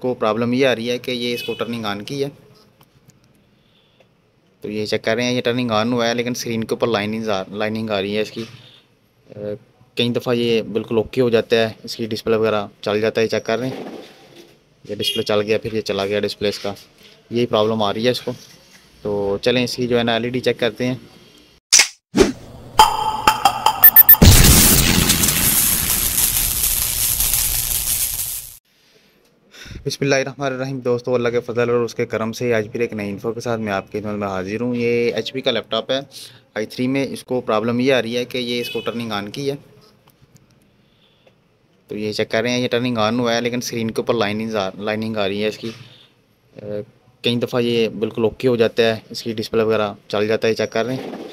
इसको प्रॉब्लम ये आ रही है कि ये इसको टर्निंग ऑन की है, तो ये चेक कर रहे हैं, ये टर्निंग ऑन हुआ है लेकिन स्क्रीन के ऊपर लाइनिंग आ रही है इसकी। कई दफ़ा ये बिल्कुल ओके हो जाता है, इसकी डिस्प्ले वगैरह चल जाता है। चेक कर रहे हैं, ये डिस्प्ले चल गया, फिर ये चला गया डिस्प्ले इसका, यही प्रॉब्लम आ रही है इसको। तो चलें इसकी जो है ना एलईडी चेक करते हैं। बिस्मिल्लाहिर्रहमानिर्रहीम दोस्तों, अल्लाह के फजल और उसके करम से आज फिर एक नई इन्फो के साथ मैं आपकी खिदमत में हाजिर हूँ। ये एचपी का लैपटॉप है i3 में। इसको प्रॉब्लम ये आ रही है कि ये इसको टर्निंग ऑन की है, तो ये चेक कर रहे हैं, ये टर्निंग ऑन हुआ है लेकिन स्क्रीन के ऊपर लाइनिंग आ रही है इसकी। कई दफ़ा ये बिल्कुल ओके हो जाता है, इसकी डिस्प्ले वगैरह चल जाता है। चेक कर रहे हैं,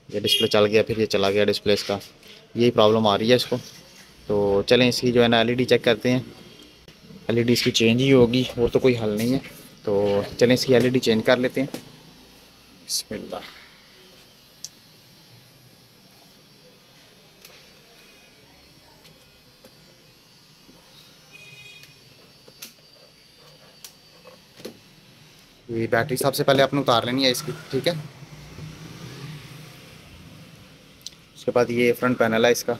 ये डिस्प्ले चल गया, फिर ये चला गया डिस्प्ले इसका, यही प्रॉब्लम आ रही है इसको। तो चलें इसकी जो है ना एलईडी चेक करते हैं। एलईडी इसकी चेंज ही होगी, और तो कोई हल नहीं है। तो चलें इसकी एलईडी चेंज कर लेते हैं। बिस्मिल्लाह। ये बैटरी सबसे पहले आपने उतार लेनी है इसकी, ठीक है। उसके बाद ये फ्रंट पैनल है इसका,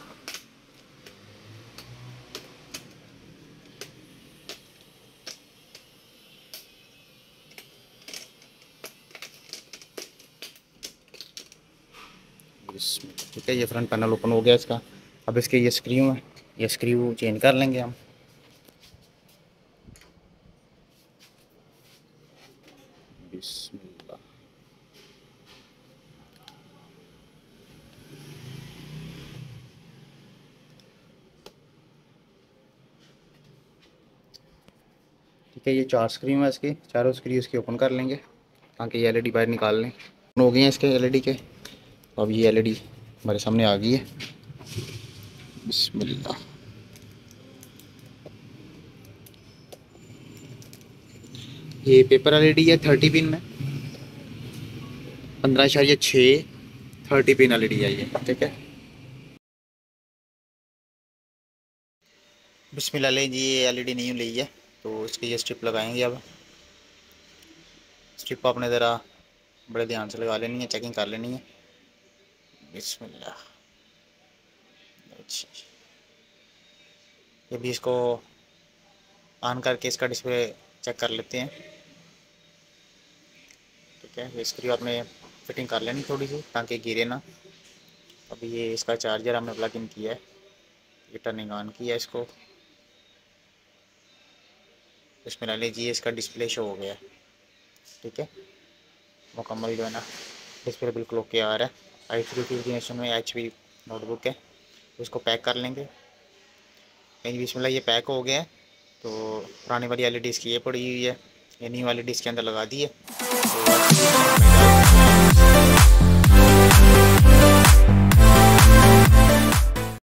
ठीक है। ये फ्रंट पैनल ओपन हो गया इसका। अब इसके ये स्क्रू है, ये स्क्रू चेंज कर लेंगे हम। बिस्मिल्लाह। ठीक है, ये 4 स्क्रू है इसके, चारों स्क्रू इसके ओपन कर लेंगे ताकि ये एलईडी बाहर निकाल लें। ओपन हो गए हैं इसके एलईडी के। अब ये एलईडी हमारे सामने आ गई है। बिस्मिल्लाह। ये पेपर एलईडी है 30 पिन में, 15.6 30 पिन एलईडी है ये, ठीक है। बिस्मिल्लाह जी, ये एलईडी नहीं ली है तो इसकी ये स्ट्रिप लगाएंगे। अब स्ट्रिप आपने ज़रा बड़े ध्यान से लगा लेनी है, चेकिंग कर लेनी है। बिस्मिल्लाह। अच्छा, ये भी इसको ऑन करके इसका डिस्प्ले चेक कर लेते हैं, ठीक है। ये स्क्रू आपने फिटिंग कर लेनी थोड़ी सी ताकि गिरे ना। अभी ये इसका चार्जर हमने प्लग इन किया है, ये टर्निंग ऑन किया है इसको। इसमें ले लीजिए, इसका डिस्प्ले शो हो गया है, ठीक है। मुकम्मल जो है ना डिस्प्ले बिल्कुल ओके आ रहा है। i3 की जनरेशन में HP नोटबुक है, तो इसको पैक कर लेंगे। बिस्मिल्लाह, ये पैक हो गया है। तो पुरानी वाली एलईडी इसकी ये पड़ी हुई है, ये न्यू एलईडी इसके अंदर लगा दी है। तो